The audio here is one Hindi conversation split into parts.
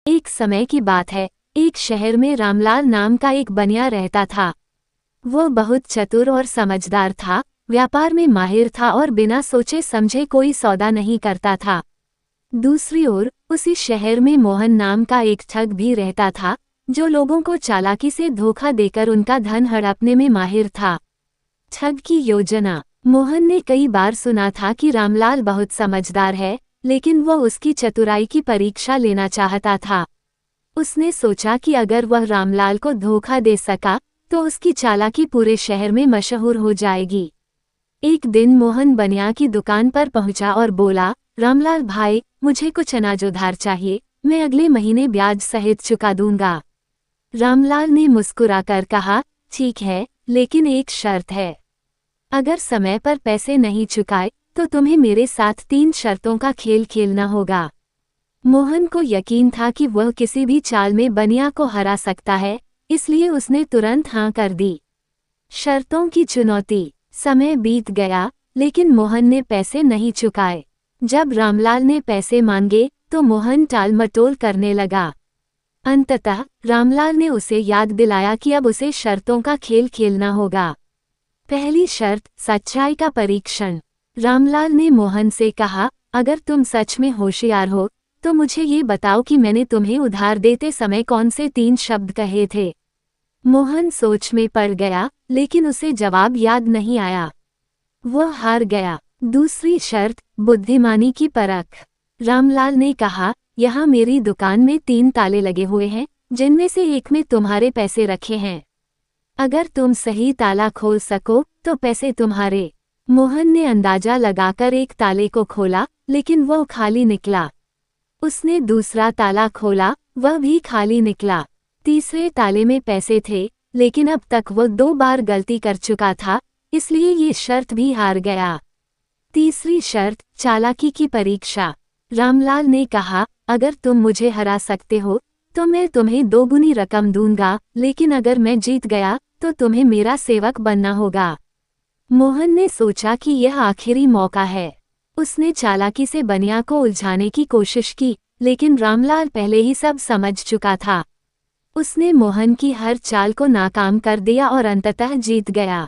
एक समय की बात है, एक शहर में रामलाल नाम का एक बनिया रहता था। वो बहुत चतुर और समझदार था, व्यापार में माहिर था और बिना सोचे समझे कोई सौदा नहीं करता था। दूसरी ओर उसी शहर में मोहन नाम का एक ठग भी रहता था, जो लोगों को चालाकी से धोखा देकर उनका धन हड़पने में माहिर था। ठग की योजना। मोहन ने कई बार सुना था कि रामलाल बहुत समझदार है, लेकिन वह उसकी चतुराई की परीक्षा लेना चाहता था। उसने सोचा कि अगर वह रामलाल को धोखा दे सका तो उसकी चालाकी पूरे शहर में मशहूर हो जाएगी। एक दिन मोहन बनिया की दुकान पर पहुंचा और बोला, रामलाल भाई, मुझे कुछ अनाज उधार चाहिए, मैं अगले महीने ब्याज सहित चुका दूंगा। रामलाल ने मुस्कुराकर कहा, ठीक है, लेकिन एक शर्त है। अगर समय पर पैसे नहीं चुकाए तो तुम्हें मेरे साथ 3 शर्तों का खेल खेलना होगा। मोहन को यकीन था कि वह किसी भी चाल में बनिया को हरा सकता है, इसलिए उसने तुरंत हाँ कर दी। शर्तों की चुनौती। समय बीत गया, लेकिन मोहन ने पैसे नहीं चुकाए। जब रामलाल ने पैसे मांगे तो मोहन टालमटोल करने लगा। अंततः रामलाल ने उसे याद दिलाया कि अब उसे शर्तों का खेल खेलना होगा। पहली शर्त, सच्चाई का परीक्षण। रामलाल ने मोहन से कहा, अगर तुम सच में होशियार हो तो मुझे ये बताओ कि मैंने तुम्हें उधार देते समय कौन से 3 शब्द कहे थे। मोहन सोच में पड़ गया, लेकिन उसे जवाब याद नहीं आया। वह हार गया। दूसरी शर्त, बुद्धिमानी की परख। रामलाल ने कहा, यहाँ मेरी दुकान में 3 ताले लगे हुए हैं, जिनमें से एक में तुम्हारे पैसे रखे हैं। अगर तुम सही ताला खोल सको तो पैसे तुम्हारे। मोहन ने अंदाजा लगाकर एक ताले को खोला, लेकिन वह खाली निकला। उसने दूसरा ताला खोला, वह भी खाली निकला। तीसरे ताले में पैसे थे, लेकिन अब तक वह 2 बार गलती कर चुका था, इसलिए ये शर्त भी हार गया। तीसरी शर्त, चालाकी की परीक्षा। रामलाल ने कहा, अगर तुम मुझे हरा सकते हो तो मैं तुम्हें 2 गुनी रकम दूंगा, लेकिन अगर मैं जीत गया तो तुम्हें मेरा सेवक बनना होगा। मोहन ने सोचा कि यह आखिरी मौका है। उसने चालाकी से बनिया को उलझाने की कोशिश की, लेकिन रामलाल पहले ही सब समझ चुका था। उसने मोहन की हर चाल को नाकाम कर दिया और अंततः जीत गया।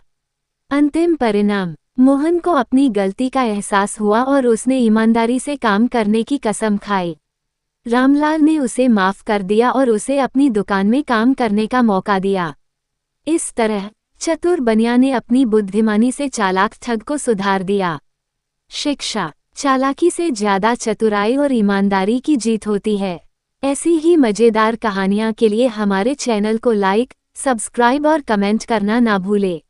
अंतिम परिणाम। मोहन को अपनी गलती का एहसास हुआ और उसने ईमानदारी से काम करने की कसम खाई। रामलाल ने उसे माफ कर दिया और उसे अपनी दुकान में काम करने का मौका दिया। इस तरह चतुर बनिया ने अपनी बुद्धिमानी से चालाक ठग को सुधार दिया। शिक्षा। चालाकी से ज्यादा चतुराई और ईमानदारी की जीत होती है। ऐसी ही मजेदार कहानियां के लिए हमारे चैनल को लाइक, सब्सक्राइब और कमेंट करना ना भूलें।